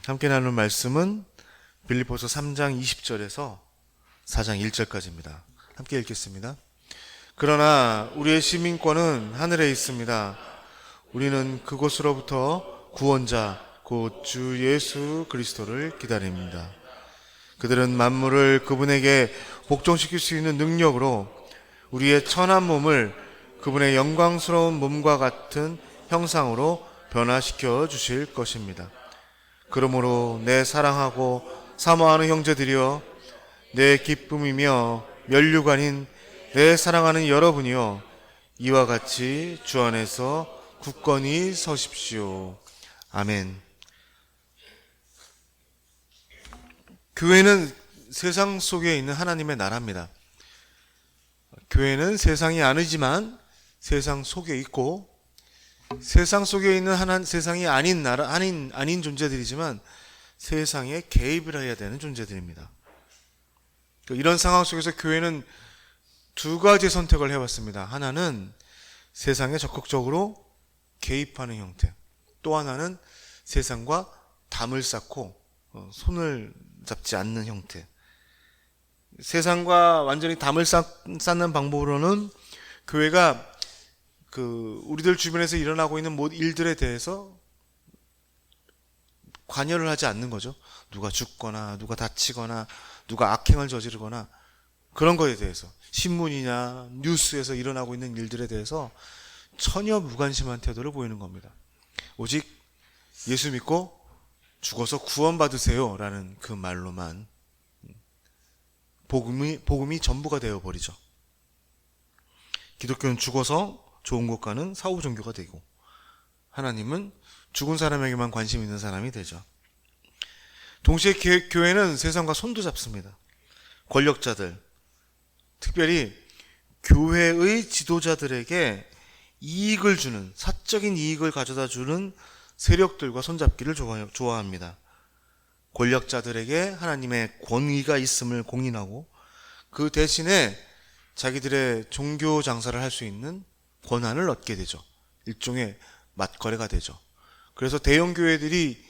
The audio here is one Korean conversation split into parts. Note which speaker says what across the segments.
Speaker 1: 함께 나눌 말씀은 빌립보서 3장 20절에서 4장 1절까지입니다. 함께 읽겠습니다. 그러나 우리의 시민권은 하늘에 있습니다. 우리는 그곳으로부터 구원자 곧 주 예수 그리스도를 기다립니다. 그들은 만물을 그분에게 복종시킬 수 있는 능력으로 우리의 천한 몸을 그분의 영광스러운 몸과 같은 형상으로 변화시켜 주실 것입니다. 그러므로 내 사랑하고 사모하는 형제들이여, 내 기쁨이며 면류관인 내 사랑하는 여러분이여, 이와 같이 주 안에서 굳건히 서십시오. 아멘. 교회는 세상 속에 있는 하나님의 나라입니다. 교회는 세상이 아니지만 세상 속에 있고, 세상 속에 있는 세상이 아닌 나라, 아닌 존재들이지만 세상에 개입을 해야 되는 존재들입니다. 이런 상황 속에서 교회는 두 가지 선택을 해왔습니다. 하나는 세상에 적극적으로 개입하는 형태, 또 하나는 세상과 담을 쌓고 손을 잡지 않는 형태. 세상과 완전히 담을 쌓는 방법으로는 교회가 우리들 주변에서 일어나고 있는 모든 일들에 대해서 관여를 하지 않는 거죠. 누가 죽거나 누가 다치거나 누가 악행을 저지르거나 그런 거에 대해서, 신문이나 뉴스에서 일어나고 있는 일들에 대해서 전혀 무관심한 태도를 보이는 겁니다. 오직 예수 믿고 죽어서 구원받으세요 라는 그 말로만 복음이 전부가 되어버리죠. 기독교는 죽어서 좋은 것과는 사후 종교가 되고, 하나님은 죽은 사람에게만 관심 있는 사람이 되죠. 동시에 교회는 세상과 손도 잡습니다. 권력자들, 특별히 교회의 지도자들에게 이익을 주는, 사적인 이익을 가져다 주는 세력들과 손잡기를 좋아합니다. 권력자들에게 하나님의 권위가 있음을 공인하고, 그 대신에 자기들의 종교 장사를 할 수 있는 권한을 얻게 되죠. 일종의 맞거래가 되죠. 그래서 대형 교회들이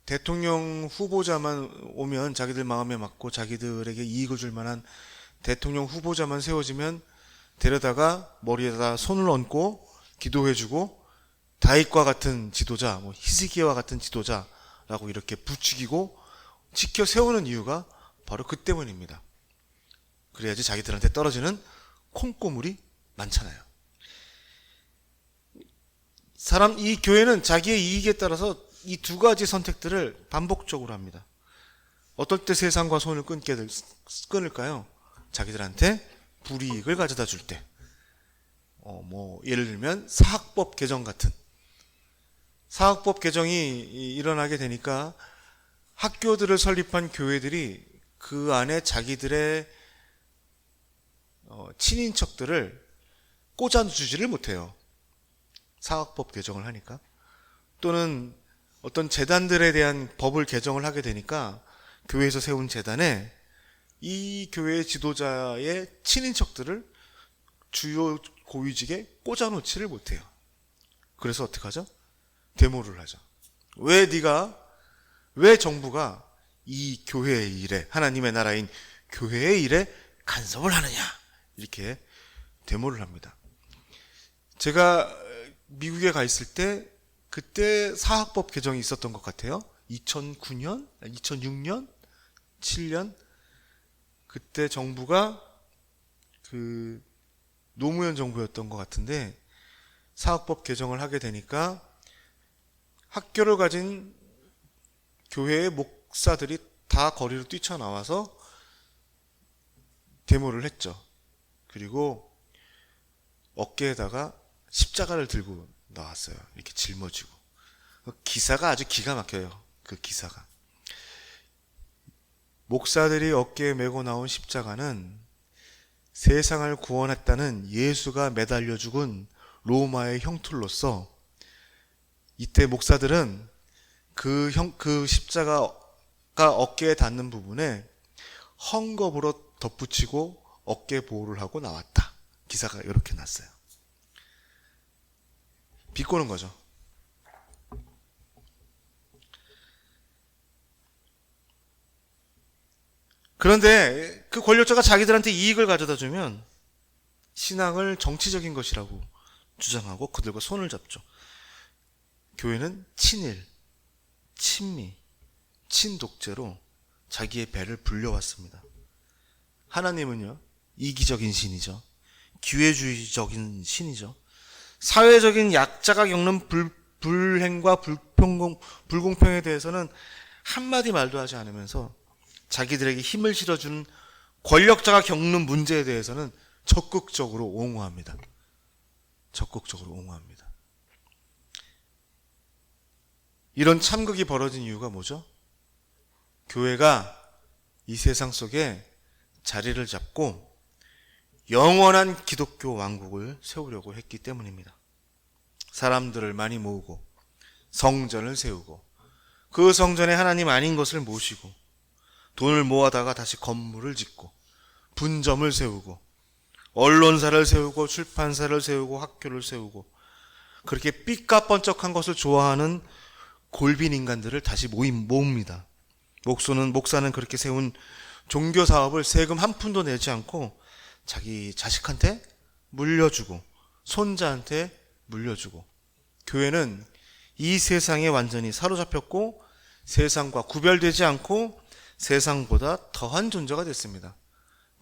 Speaker 1: 대통령 후보자만 오면 자기들 마음에 맞고 자기들에게 이익을 줄 만한 대통령 후보자만 세워지면 데려다가 머리에다 손을 얹고 기도해주고, 다윗과 같은 지도자, 히스기야와 같은 지도자라고 이렇게 부추기고 지켜 세우는 이유가 바로 그 때문입니다. 그래야지 자기들한테 떨어지는 콩고물이 많잖아요. 이 교회는 자기의 이익에 따라서 이 두 가지 선택들을 반복적으로 합니다. 어떨 때 세상과 손을 끊을까요? 자기들한테 불이익을 가져다 줄 때. 예를 들면 사학법 개정 같은. 사학법 개정이 일어나게 되니까 학교들을 설립한 교회들이 그 안에 자기들의 친인척들을 꽂아주지를 못해요. 사학법 개정을 하니까. 또는 어떤 재단들에 대한 법을 개정을 하게 되니까 교회에서 세운 재단에 이 교회 지도자의 친인척들을 주요 고위직에 꽂아놓지를 못해요. 그래서 어떻게 하죠? 데모를 하죠. 왜 정부가 이 교회의 일에, 하나님의 나라인 교회의 일에 간섭을 하느냐, 이렇게 데모를 합니다. 제가 미국에 가 있을 때 그때 사학법 개정이 있었던 것 같아요. 2009년, 2006년, 7년 그때 정부가 노무현 정부였던 것 같은데, 사학법 개정을 하게 되니까 학교를 가진 교회의 목사들이 다 거리로 뛰쳐나와서 데모를 했죠. 그리고 어깨에다가 십자가를 들고 나왔어요. 이렇게 짊어지고. 기사가 아주 기가 막혀요. 그 기사가. 목사들이 어깨에 메고 나온 십자가는 세상을 구원했다는 예수가 매달려 죽은 로마의 형틀로서, 이때 목사들은 그 십자가가 어깨에 닿는 부분에 헝겊으로 덧붙이고 어깨 보호를 하고 나왔다. 기사가 이렇게 났어요. 비꼬는 거죠. 그런데 그 권력자가 자기들한테 이익을 가져다 주면 신앙을 정치적인 것이라고 주장하고 그들과 손을 잡죠. 교회는 친일, 친미, 친독재로 자기의 배를 불려왔습니다. 하나님은요, 이기적인 신이죠. 기회주의적인 신이죠. 사회적인 약자가 겪는 불행과 불공평에 대해서는 한마디 말도 하지 않으면서 자기들에게 힘을 실어주는 권력자가 겪는 문제에 대해서는 적극적으로 옹호합니다. 적극적으로 옹호합니다. 이런 참극이 벌어진 이유가 뭐죠? 교회가 이 세상 속에 자리를 잡고 영원한 기독교 왕국을 세우려고 했기 때문입니다. 사람들을 많이 모으고 성전을 세우고 그 성전에 하나님 아닌 것을 모시고 돈을 모아다가 다시 건물을 짓고 분점을 세우고 언론사를 세우고 출판사를 세우고 학교를 세우고 그렇게 삐까뻔쩍한 것을 좋아하는 골빈 인간들을 다시 모읍니다. 목사는 그렇게 세운 종교 사업을 세금 한 푼도 내지 않고 자기 자식한테 물려주고 손자한테 물려주고, 교회는 이 세상에 완전히 사로잡혔고 세상과 구별되지 않고 세상보다 더한 존재가 됐습니다.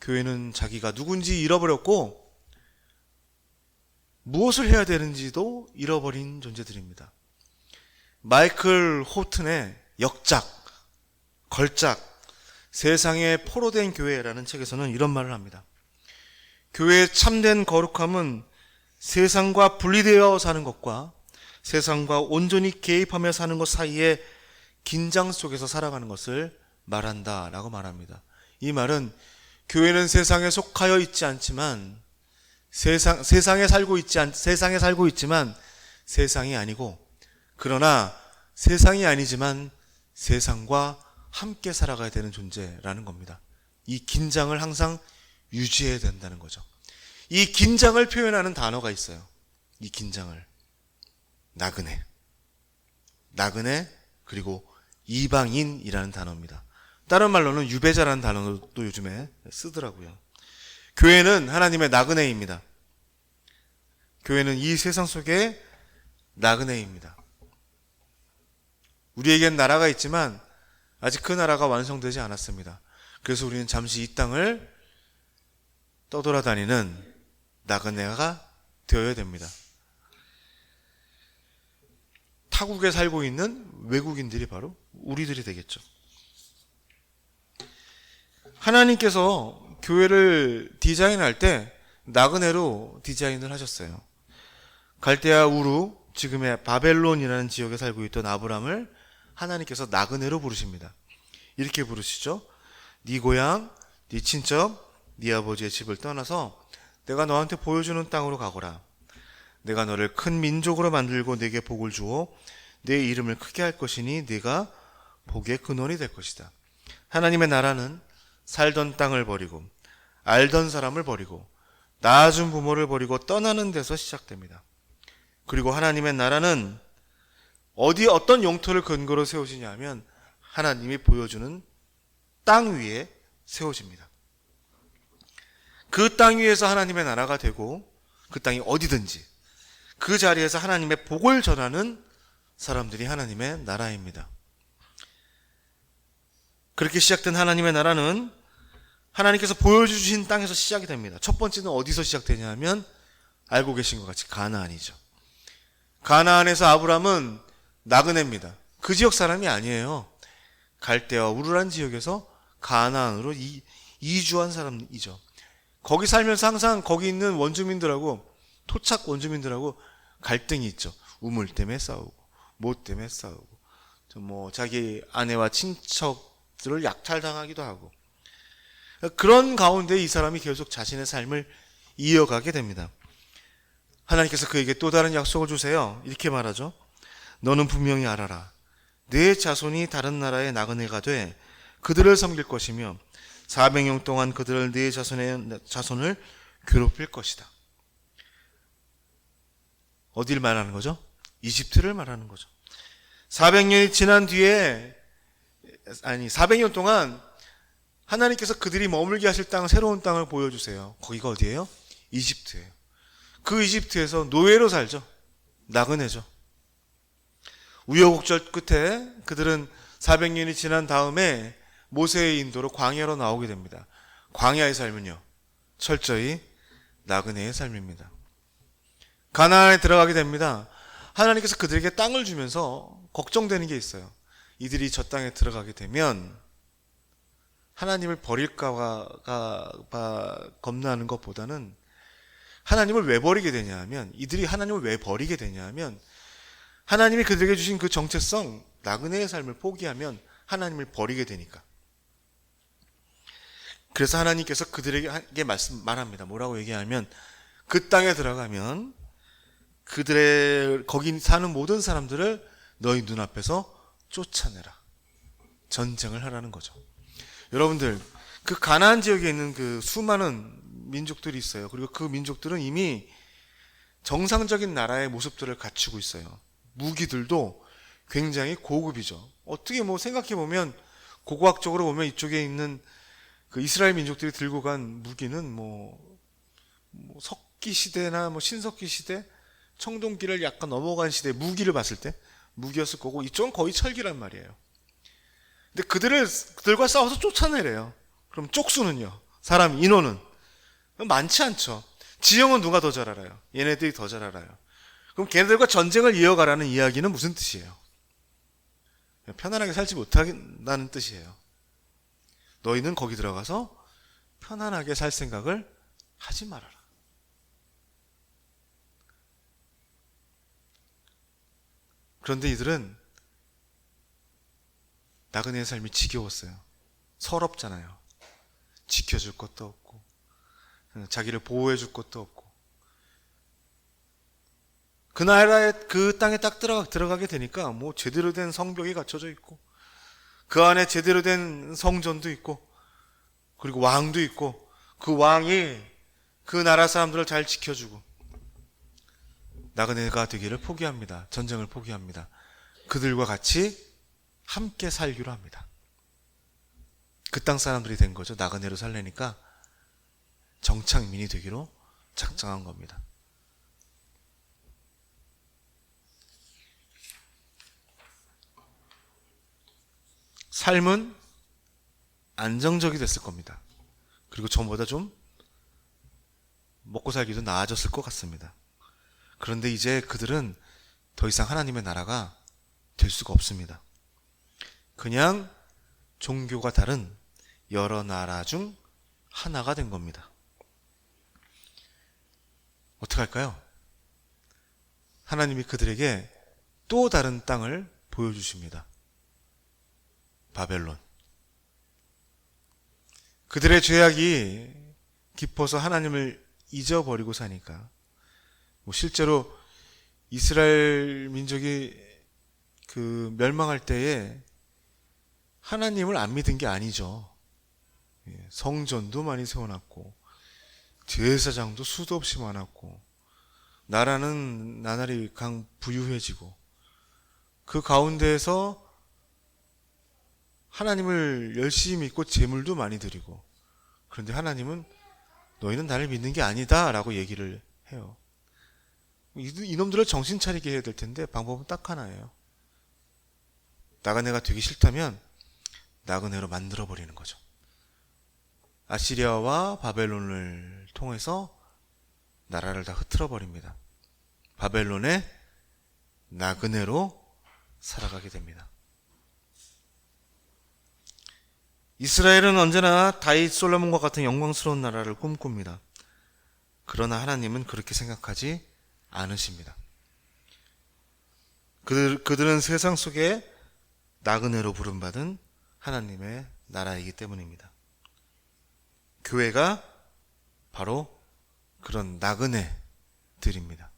Speaker 1: 교회는 자기가 누군지 잃어버렸고 무엇을 해야 되는지도 잃어버린 존재들입니다. 마이클 호튼의 역작, 걸작, 세상에 포로된 교회라는 책에서는 이런 말을 합니다. 교회의 참된 거룩함은 세상과 분리되어 사는 것과 세상과 온전히 개입하며 사는 것 사이에 긴장 속에서 살아가는 것을 말한다 라고 말합니다. 이 말은 교회는 세상에 속하여 있지 않지만 세상에 살고 있지만 세상이 아니고, 그러나 세상이 아니지만 세상과 함께 살아가야 되는 존재라는 겁니다. 이 긴장을 항상 유지해야 된다는 거죠. 이 긴장을 표현하는 단어가 있어요. 이 긴장을 나그네 그리고 이방인이라는 단어입니다. 다른 말로는 유배자라는 단어도 요즘에 쓰더라고요. 교회는 하나님의 나그네입니다. 교회는 이 세상 속에 나그네입니다. 우리에겐 나라가 있지만 아직 그 나라가 완성되지 않았습니다. 그래서 우리는 잠시 이 땅을 떠돌아다니는 나그네가 되어야 됩니다. 타국에 살고 있는 외국인들이 바로 우리들이 되겠죠. 하나님께서 교회를 디자인할 때 나그네로 디자인을 하셨어요. 갈대아 우루, 지금의 바벨론이라는 지역에 살고 있던 아브람을 하나님께서 나그네로 부르십니다. 이렇게 부르시죠. 네 고향, 네 친척, 네 아버지의 집을 떠나서 내가 너한테 보여주는 땅으로 가거라. 내가 너를 큰 민족으로 만들고 네게 복을 주어 내 이름을 크게 할 것이니 네가 복의 근원이 될 것이다. 하나님의 나라는 살던 땅을 버리고 알던 사람을 버리고 낳아준 부모를 버리고 떠나는 데서 시작됩니다. 그리고 하나님의 나라는 어떤 영토를 근거로 세워지냐 하면 하나님이 보여주는 땅 위에 세워집니다. 그 땅 위에서 하나님의 나라가 되고, 그 땅이 어디든지 그 자리에서 하나님의 복을 전하는 사람들이 하나님의 나라입니다. 그렇게 시작된 하나님의 나라는 하나님께서 보여주신 땅에서 시작이 됩니다. 첫 번째는 어디서 시작되냐 하면 알고 계신 것 같이 가나안이죠. 가나안에서 아브람은 나그네입니다. 그 지역 사람이 아니에요. 갈대아 우르란 지역에서 가나안으로 이주한 사람이죠. 거기 살면서 항상 거기 있는 원주민들하고, 토착 원주민들하고 갈등이 있죠. 우물 때문에 싸우고 뭐 때문에 싸우고, 자기 아내와 친척들을 약탈당하기도 하고, 그런 가운데 이 사람이 계속 자신의 삶을 이어가게 됩니다. 하나님께서 그에게 또 다른 약속을 주세요. 이렇게 말하죠. 너는 분명히 알아라. 내 자손이 다른 나라의 나그네가 돼 그들을 섬길 것이며 400년 동안 그들을 네 자손을 괴롭힐 것이다. 어디를 말하는 거죠? 이집트를 말하는 거죠. 400년이 지난 뒤에, 400년 동안 하나님께서 그들이 머물게 하실 땅, 새로운 땅을 보여주세요. 거기가 어디예요? 이집트예요. 그 이집트에서 노예로 살죠. 나그네죠. 우여곡절 끝에 그들은 400년이 지난 다음에 모세의 인도로 광야로 나오게 됩니다. 광야의 삶은요, 철저히 나그네의 삶입니다. 가나안에 들어가게 됩니다. 하나님께서 그들에게 땅을 주면서 걱정되는 게 있어요. 이들이 저 땅에 들어가게 되면 하나님을 버릴까 겁나는 것보다는 하나님을 왜 버리게 되냐 하면, 이들이 하나님을 왜 버리게 되냐 하면, 하나님이 그들에게 주신 그 정체성, 나그네의 삶을 포기하면 하나님을 버리게 되니까. 그래서 하나님께서 그들에게 말합니다. 뭐라고 얘기하면, 그 땅에 들어가면 거기 사는 모든 사람들을 너희 눈앞에서 쫓아내라. 전쟁을 하라는 거죠. 여러분들, 그 가나안 지역에 있는 그 수많은 민족들이 있어요. 그리고 그 민족들은 이미 정상적인 나라의 모습들을 갖추고 있어요. 무기들도 굉장히 고급이죠. 어떻게 생각해보면, 고고학적으로 보면 이쪽에 있는 그 이스라엘 민족들이 들고 간 무기는 석기 시대나 신석기 시대, 청동기를 약간 넘어간 시대 무기를 봤을 때 무기였을 거고, 이쪽은 거의 철기란 말이에요. 근데 그들과 싸워서 쫓아내래요. 그럼 쪽수는요? 사람 인원은 많지 않죠. 지형은 누가 더 잘 알아요? 얘네들이 더 잘 알아요. 그럼 걔네들과 전쟁을 이어가라는 이야기는 무슨 뜻이에요? 편안하게 살지 못한다는 뜻이에요. 너희는 거기 들어가서 편안하게 살 생각을 하지 말아라. 그런데 이들은 나그네의 삶이 지겨웠어요. 서럽잖아요. 지켜줄 것도 없고, 자기를 보호해줄 것도 없고. 그 나라에, 그 땅에 딱 들어가게 되니까 제대로 된 성벽이 갖춰져 있고, 그 안에 제대로 된 성전도 있고, 그리고 왕도 있고, 그 왕이 그 나라 사람들을 잘 지켜주고, 나그네가 되기를 포기합니다. 전쟁을 포기합니다. 그들과 같이 함께 살기로 합니다. 그 땅 사람들이 된 거죠. 나그네로 살려니까 정착민이 되기로 작정한 겁니다. 삶은 안정적이 됐을 겁니다. 그리고 전보다 좀 먹고 살기도 나아졌을 것 같습니다. 그런데 이제 그들은 더 이상 하나님의 나라가 될 수가 없습니다. 그냥 종교가 다른 여러 나라 중 하나가 된 겁니다. 어떻게 할까요? 하나님이 그들에게 또 다른 땅을 보여주십니다. 바벨론. 그들의 죄악이 깊어서 하나님을 잊어버리고 사니까, 실제로 이스라엘 민족이 멸망할 때에 하나님을 안 믿은 게 아니죠. 성전도 많이 세워놨고, 제사장도 수도 없이 많았고, 나라는 나날이 부유해지고, 그 가운데에서 하나님을 열심히 믿고 재물도 많이 드리고, 그런데 하나님은 너희는 나를 믿는 게 아니다 라고 얘기를 해요. 이놈들을 정신 차리게 해야 될 텐데 방법은 딱 하나예요. 나그네가 되기 싫다면 나그네로 만들어버리는 거죠. 아시리아와 바벨론을 통해서 나라를 다 흐트러버립니다. 바벨론의 나그네로 살아가게 됩니다. 이스라엘은 언제나 다윗 솔로몬과 같은 영광스러운 나라를 꿈꿉니다. 그러나 하나님은 그렇게 생각하지 않으십니다. 그들은 세상 속에 나그네로 부름받은 하나님의 나라이기 때문입니다. 교회가 바로 그런 나그네들입니다.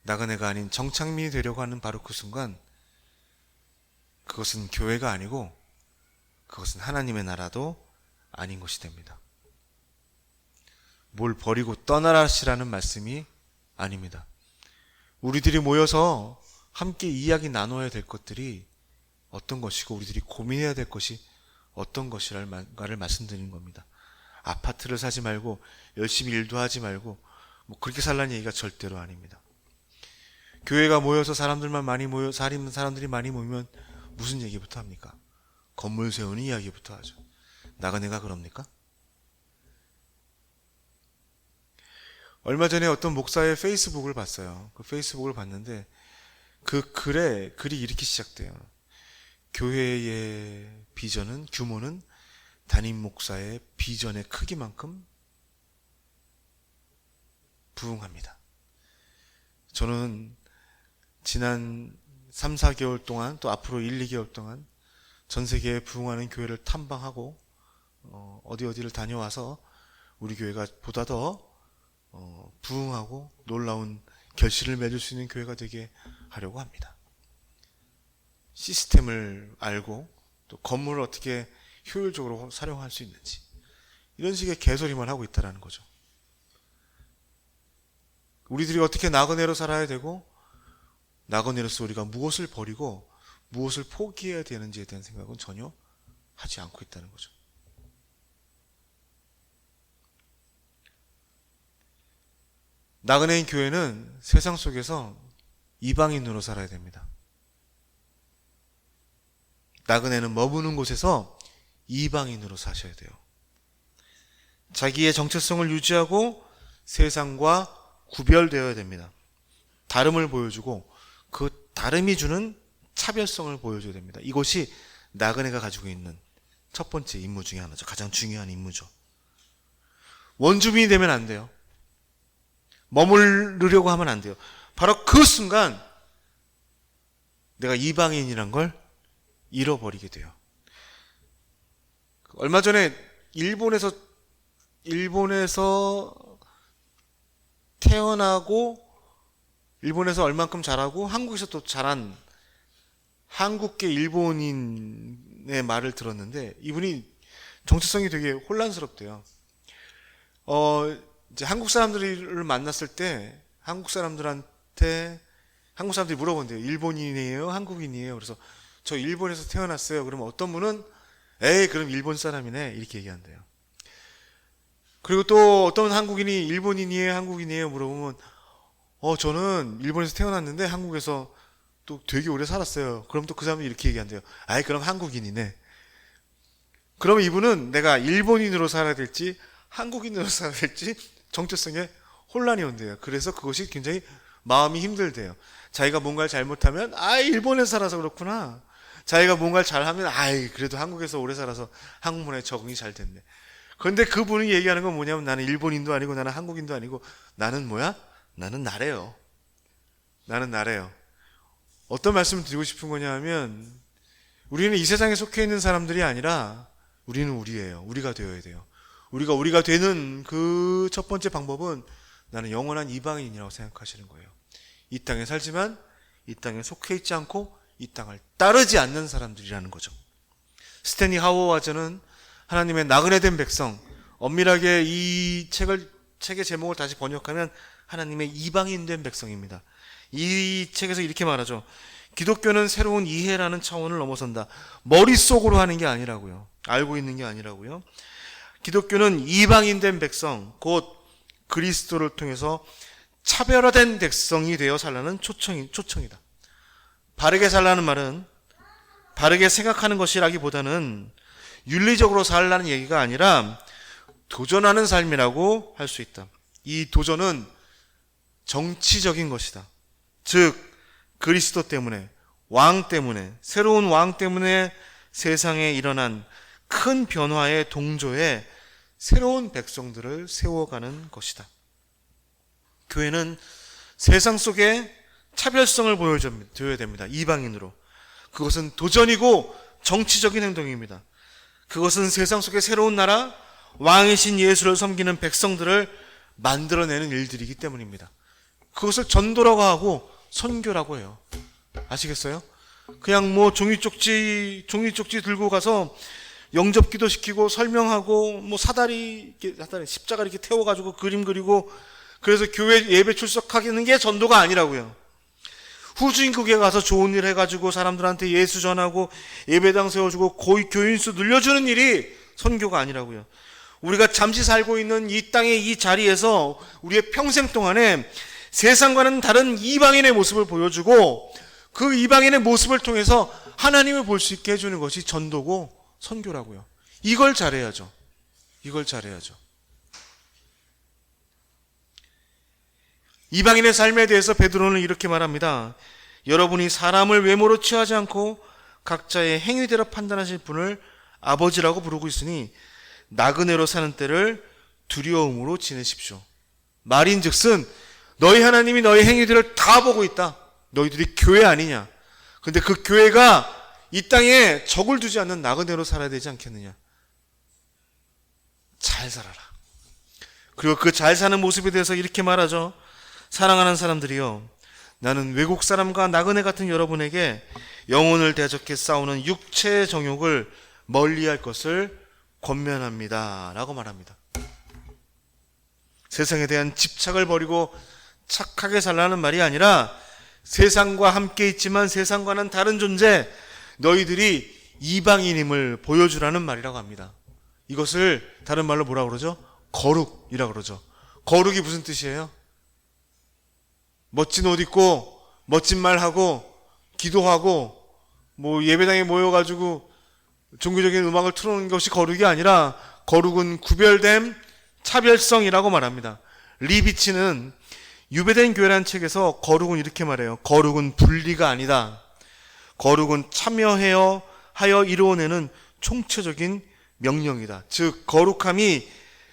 Speaker 1: 나그네가 아닌 정착민이 되려고 하는 바로 그 순간, 그것은 교회가 아니고 그것은 하나님의 나라도 아닌 것이 됩니다. 뭘 버리고 떠나라시라는 말씀이 아닙니다. 우리들이 모여서 함께 이야기 나눠야 될 것들이 어떤 것이고, 우리들이 고민해야 될 것이 어떤 것이랄까를 말씀드리는 겁니다. 아파트를 사지 말고 열심히 일도 하지 말고 뭐 그렇게 살라는 얘기가 절대로 아닙니다. 교회가 모여서 사람들이 많이 모이면 무슨 얘기부터 합니까? 건물 세우는 이야기부터 하죠. 나그네가 그럽니까? 얼마 전에 어떤 목사의 페이스북을 봤어요. 그 페이스북을 봤는데 그 글이 이렇게 시작돼요. 교회의 규모는 담임 목사의 비전의 크기만큼 부응합니다. 저는 지난 3, 4개월 동안 또 앞으로 1, 2개월 동안 전 세계에 부응하는 교회를 탐방하고 어디를 다녀와서 우리 교회가 보다 더 부응하고 놀라운 결실을 맺을 수 있는 교회가 되게 하려고 합니다. 시스템을 알고 또 건물을 어떻게 효율적으로 사용할 수 있는지 이런 식의 개소리만 하고 있다는 거죠. 우리들이 어떻게 나그네로 살아야 되고 나그네로서 우리가 무엇을 버리고 무엇을 포기해야 되는지에 대한 생각은 전혀 하지 않고 있다는 거죠. 나그네인 교회는 세상 속에서 이방인으로 살아야 됩니다. 나그네는 머무는 곳에서 이방인으로 사셔야 돼요. 자기의 정체성을 유지하고 세상과 구별되어야 됩니다. 다름을 보여주고 그 다름이 주는 차별성을 보여줘야 됩니다. 이것이 나그네가 가지고 있는 첫 번째 임무 중에 하나죠. 가장 중요한 임무죠. 원주민이 되면 안 돼요. 머무르려고 하면 안 돼요. 바로 그 순간 내가 이방인이란 걸 잃어버리게 돼요. 얼마 전에 일본에서 태어나고 일본에서 얼만큼 자라고 한국에서 또 자란 한국계 일본인의 말을 들었는데 이분이 정체성이 되게 혼란스럽대요. 이제 한국 사람들을 만났을 때 한국 사람들이 물어본대요. 일본인이에요? 한국인이에요? 그래서 저 일본에서 태어났어요. 그러면 어떤 분은 에이 그럼 일본 사람이네 이렇게 얘기한대요. 그리고 또 어떤 한국인이 일본인이에요? 한국인이에요? 물어보면 저는 일본에서 태어났는데 한국에서 또 되게 오래 살았어요. 그럼 또 그 사람이 이렇게 얘기한대요. 아이 그럼 한국인이네. 그러면 이분은 내가 일본인으로 살아야 될지 한국인으로 살아야 될지 정체성에 혼란이 온대요. 그래서 그것이 굉장히 마음이 힘들대요. 자기가 뭔가를 잘못하면 일본에서 살아서 그렇구나. 자기가 뭔가를 잘하면 그래도 한국에서 오래 살아서 한국 문화에 적응이 잘 됐네. 그런데 그분이 얘기하는 건 뭐냐면 나는 일본인도 아니고 나는 한국인도 아니고 나는 뭐야? 나는 나래요. 나는 나래요. 어떤 말씀을 드리고 싶은 거냐 하면 우리는 이 세상에 속해 있는 사람들이 아니라 우리는 우리예요. 우리가 되어야 돼요. 우리가 되는 그 첫 번째 방법은 나는 영원한 이방인이라고 생각하시는 거예요. 이 땅에 살지만 이 땅에 속해 있지 않고 이 땅을 따르지 않는 사람들이라는 거죠. 스탠리 하워와저는 하나님의 나그네된 백성, 엄밀하게 이 책의 제목을 다시 번역하면 하나님의 이방인된 백성입니다. 이 책에서 이렇게 말하죠. 기독교는 새로운 이해라는 차원을 넘어선다. 머릿속으로 하는 게 아니라고요. 알고 있는 게 아니라고요. 기독교는 이방인된 백성, 곧 그리스도를 통해서 차별화된 백성이 되어 살라는 초청이다. 바르게 살라는 말은 바르게 생각하는 것이라기보다는 윤리적으로 살라는 얘기가 아니라 도전하는 삶이라고 할 수 있다. 이 도전은 정치적인 것이다. 즉 그리스도 때문에, 왕 때문에, 새로운 왕 때문에 세상에 일어난 큰 변화의 동조에 새로운 백성들을 세워가는 것이다. 교회는 세상 속에 차별성을 보여줘야 됩니다. 이방인으로. 그것은 도전이고 정치적인 행동입니다. 그것은 세상 속에 새로운 나라, 왕이신 예수를 섬기는 백성들을 만들어내는 일들이기 때문입니다. 그것을 전도라고 하고 선교라고 해요. 아시겠어요? 그냥 종이쪽지 들고 가서 영접기도 시키고 설명하고 사다리 십자가 이렇게 태워가지고 그림 그리고 그래서 교회 예배 출석하는 게 전도가 아니라고요. 후진국에 가서 좋은 일 해가지고 사람들한테 예수 전하고 예배당 세워주고 교인수 늘려주는 일이 선교가 아니라고요. 우리가 잠시 살고 있는 이 땅의 이 자리에서 우리의 평생 동안에 세상과는 다른 이방인의 모습을 보여주고 그 이방인의 모습을 통해서 하나님을 볼 수 있게 해주는 것이 전도고 선교라고요. 이걸 잘해야죠. 이걸 잘해야죠. 이방인의 삶에 대해서 베드로는 이렇게 말합니다. 여러분이 사람을 외모로 취하지 않고 각자의 행위대로 판단하실 분을 아버지라고 부르고 있으니 나그네로 사는 때를 두려움으로 지내십시오. 말인즉슨 너희 하나님이 너희 행위들을 다 보고 있다. 너희들이 교회 아니냐. 근데 그 교회가 이 땅에 적을 두지 않는 나그네로 살아야 되지 않겠느냐. 잘 살아라. 그리고 그 잘 사는 모습에 대해서 이렇게 말하죠. 사랑하는 사람들이여, 나는 외국 사람과 나그네 같은 여러분에게 영혼을 대적해 싸우는 육체의 정욕을 멀리할 것을 권면합니다 라고 말합니다. 세상에 대한 집착을 버리고 착하게 살라는 말이 아니라 세상과 함께 있지만 세상과는 다른 존재, 너희들이 이방인임을 보여주라는 말이라고 합니다. 이것을 다른 말로 뭐라고 그러죠? 거룩이라고 그러죠. 거룩이 무슨 뜻이에요? 멋진 옷 입고 멋진 말 하고 기도하고 예배당에 모여가지고 종교적인 음악을 틀어놓는 것이 거룩이 아니라 거룩은 구별됨, 차별성이라고 말합니다. 리비치는 유배된 교회라는 책에서 거룩은 이렇게 말해요. 거룩은 분리가 아니다. 거룩은 참여하여 이루어내는 총체적인 명령이다. 즉 거룩함이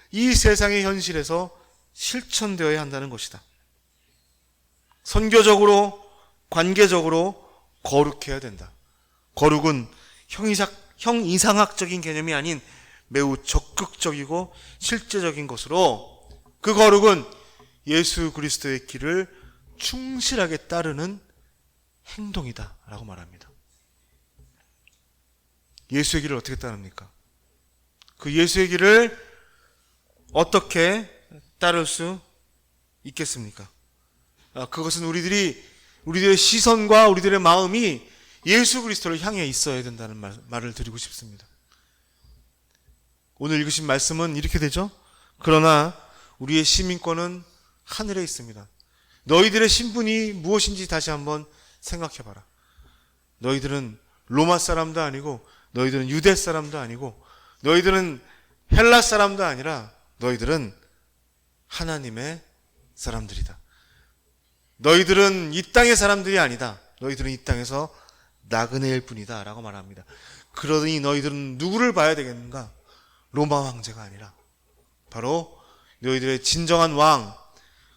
Speaker 1: 이 세상의 현실에서 실천되어야 한다는 것이다. 선교적으로, 관계적으로 거룩해야 된다. 거룩은 형이상학적인 개념이 아닌 매우 적극적이고 실제적인 것으로 그 거룩은 예수 그리스도의 길을 충실하게 따르는 행동이다 라고 말합니다. 예수의 길을 어떻게 따릅니까? 그 예수의 길을 어떻게 따를 수 있겠습니까? 그것은 우리들의 시선과 우리들의 마음이 예수 그리스도를 향해 있어야 된다는 말을 드리고 싶습니다. 오늘 읽으신 말씀은 이렇게 되죠. 그러나 우리의 시민권은 하늘에 있습니다. 너희들의 신분이 무엇인지 다시 한번 생각해봐라. 너희들은 로마 사람도 아니고 너희들은 유대 사람도 아니고 너희들은 헬라 사람도 아니라 너희들은 하나님의 사람들이다. 너희들은 이 땅의 사람들이 아니다. 너희들은 이 땅에서 나그네일 뿐이다 라고 말합니다. 그러더니 너희들은 누구를 봐야 되겠는가? 로마 황제가 아니라 바로 너희들의 진정한 왕,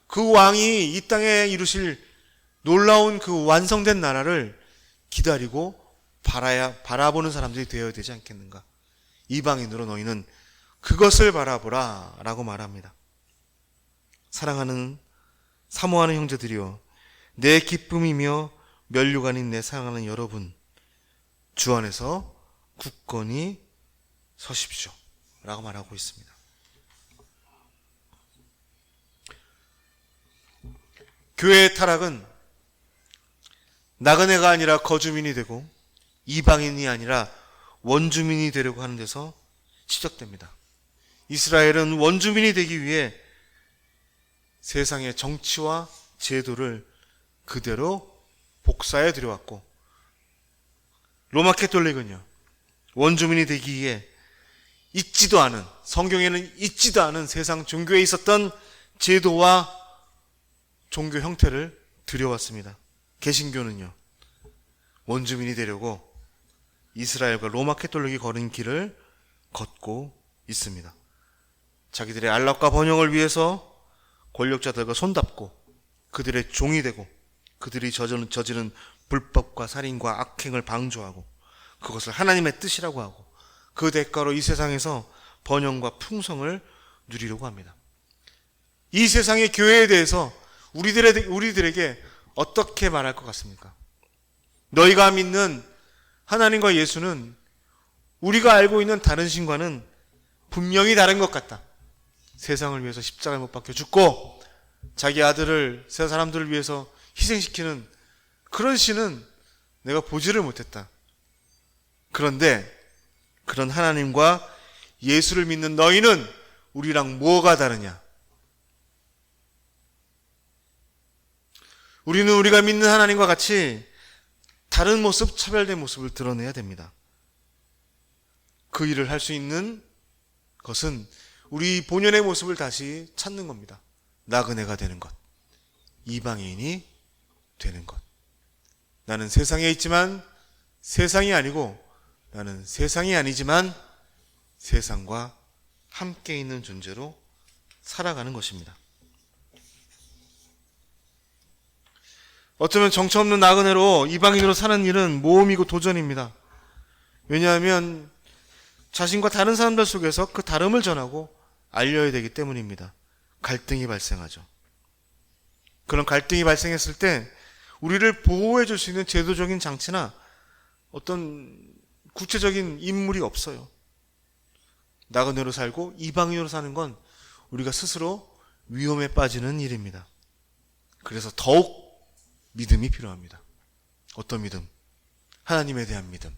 Speaker 1: 그 왕이 이 땅에 이루실 놀라운 그 완성된 나라를 기다리고 바라보는 사람들이 되어야 되지 않겠는가? 이방인으로 너희는 그것을 바라보라 라고 말합니다. 사모하는 형제들이여, 내 기쁨이며 면류관인 내 사랑하는 여러분, 주 안에서 굳건히 서십시오 라고 말하고 있습니다. 교회의 타락은 나그네가 아니라 거주민이 되고 이방인이 아니라 원주민이 되려고 하는 데서 시작됩니다. 이스라엘은 원주민이 되기 위해 세상의 정치와 제도를 그대로 복사해 들여왔고, 로마 캐톨릭은요, 원주민이 되기 위해 성경에는 있지도 않은 세상 종교에 있었던 제도와 종교 형태를 들여왔습니다. 개신교는요, 원주민이 되려고 이스라엘과 로마 캐톨릭이 걸은 길을 걷고 있습니다. 자기들의 안락과 번영을 위해서 권력자들과 손잡고 그들의 종이 되고 그들이 저지른 불법과 살인과 악행을 방조하고 그것을 하나님의 뜻이라고 하고 그 대가로 이 세상에서 번영과 풍성을 누리려고 합니다. 이 세상의 교회에 대해서 우리들에게 어떻게 말할 것 같습니까? 너희가 믿는 하나님과 예수는 우리가 알고 있는 다른 신과는 분명히 다른 것 같다. 세상을 위해서 십자가에 못 박혀 죽고 자기 아들을 세 사람들을 위해서 희생시키는 그런 신은 내가 보지를 못했다. 그런데 그런 하나님과 예수를 믿는 너희는 우리랑 뭐가 다르냐? 우리는 우리가 믿는 하나님과 같이 다른 모습, 차별된 모습을 드러내야 됩니다. 그 일을 할 수 있는 것은 우리 본연의 모습을 다시 찾는 겁니다. 나그네가 되는 것, 이방인이 되는 것. 나는 세상에 있지만 세상이 아니고, 나는 세상이 아니지만 세상과 함께 있는 존재로 살아가는 것입니다. 어쩌면 정처 없는 나그네로 이방인으로 사는 일은 모험이고 도전입니다. 왜냐하면 자신과 다른 사람들 속에서 그 다름을 전하고 알려야 되기 때문입니다. 갈등이 발생하죠. 그런 갈등이 발생했을 때 우리를 보호해 줄 수 있는 제도적인 장치나 어떤 구체적인 인물이 없어요. 나그네로 살고 이방인으로 사는 건 우리가 스스로 위험에 빠지는 일입니다. 그래서 더욱 믿음이 필요합니다. 어떤 믿음? 하나님에 대한 믿음.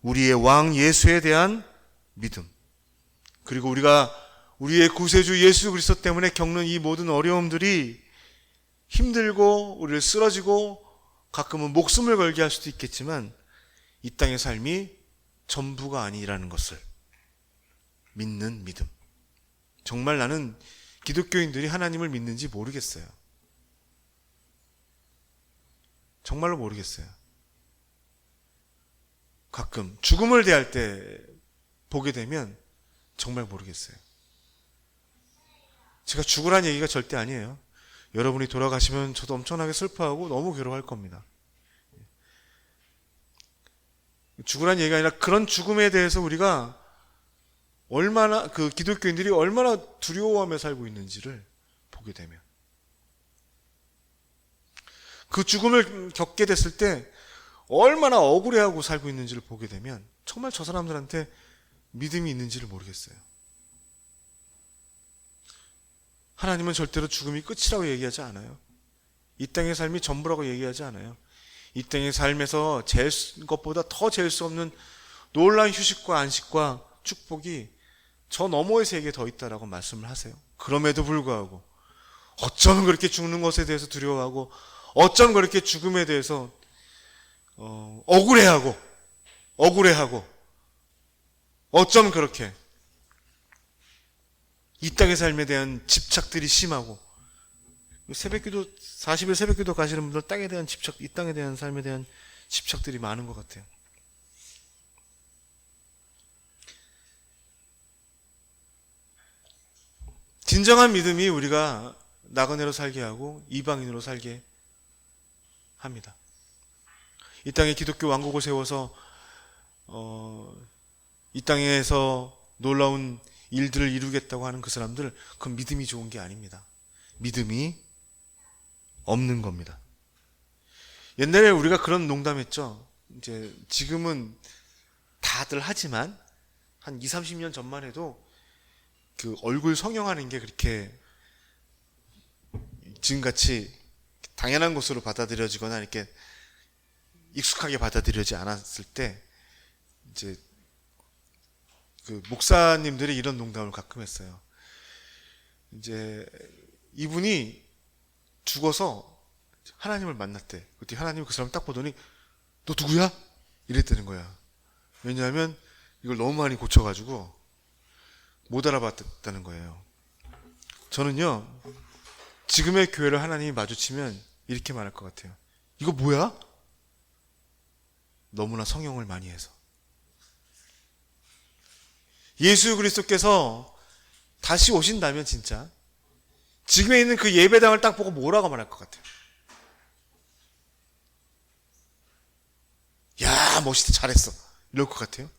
Speaker 1: 우리의 왕 예수에 대한 믿음. 그리고 우리가 우리의 구세주 예수 그리스도 때문에 겪는 이 모든 어려움들이 힘들고 우리를 쓰러지고 가끔은 목숨을 걸게 할 수도 있겠지만 이 땅의 삶이 전부가 아니라는 것을 믿는 믿음. 정말 나는 기독교인들이 하나님을 믿는지 모르겠어요. 정말로 모르겠어요. 가끔 죽음을 대할 때 보게 되면 정말 모르겠어요. 제가 죽으란 얘기가 절대 아니에요. 여러분이 돌아가시면 저도 엄청나게 슬퍼하고 너무 괴로워할 겁니다. 죽으란 얘기가 아니라 그런 죽음에 대해서 우리가 얼마나, 그 기독교인들이 얼마나 두려워하며 살고 있는지를 보게 되면, 그 죽음을 겪게 됐을 때 얼마나 억울해하고 살고 있는지를 보게 되면 정말 저 사람들한테 믿음이 있는지를 모르겠어요. 하나님은 절대로 죽음이 끝이라고 얘기하지 않아요. 이 땅의 삶이 전부라고 얘기하지 않아요. 이 땅의 삶에서 것보다 더 잴 수 없는 놀라운 휴식과 안식과 축복이 저 너머의 세계에 더 있다라고 말씀을 하세요. 그럼에도 불구하고 어쩜 그렇게 죽는 것에 대해서 두려워하고, 어쩜 그렇게 죽음에 대해서 억울해하고 어쩜 그렇게 이 땅의 삶에 대한 집착들이 심하고, 새벽기도 40일 새벽기도 가시는 분들 땅에 대한 집착, 이 땅에 대한 삶에 대한 집착들이 많은 것 같아요. 진정한 믿음이 우리가 나그네로 살게 하고 이방인으로 살게 합니다. 이 땅에 기독교 왕국을 세워서 이 땅에서 놀라운 일들을 이루겠다고 하는 그 사람들, 그 믿음이 좋은 게 아닙니다. 믿음이 없는 겁니다. 옛날에 우리가 그런 농담했죠. 이제 지금은 다들 하지만 한 20, 30년 전만 해도 그 얼굴 성형하는 게 그렇게 지금같이 당연한 것으로 받아들여지거나 이렇게 익숙하게 받아들여지지 않았을 때, 이제 그 목사님들이 이런 농담을 가끔 했어요. 이제 이분이 죽어서 하나님을 만났대. 그때 하나님이 그 사람 딱 보더니 너 누구야? 이랬다는 거야. 왜냐하면 이걸 너무 많이 고쳐가지고 못 알아봤다는 거예요. 저는요, 지금의 교회를 하나님이 마주치면 이렇게 말할 것 같아요. 이거 뭐야? 너무나 성형을 많이 해서. 예수 그리스도께서 다시 오신다면 진짜 지금에 있는 그 예배당을 딱 보고 뭐라고 말할 것 같아요. 야, 멋있다, 잘했어, 이럴 것 같아요.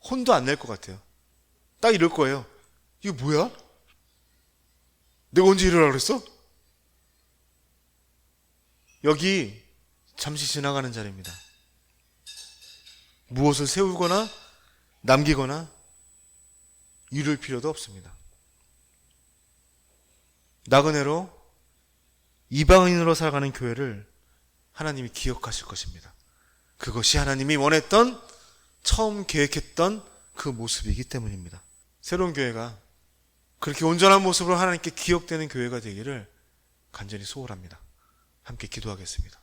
Speaker 1: 혼도 안 낼 것 같아요. 딱 이럴 거예요. 이거 뭐야? 내가 언제 이러라 그랬어? 여기 잠시 지나가는 자리입니다. 무엇을 세우거나 남기거나 이룰 필요도 없습니다. 나그네로 이방인으로 살아가는 교회를 하나님이 기억하실 것입니다. 그것이 하나님이 원했던, 처음 계획했던 그 모습이기 때문입니다. 새로운 교회가 그렇게 온전한 모습으로 하나님께 기억되는 교회가 되기를 간절히 소원합니다. 함께 기도하겠습니다.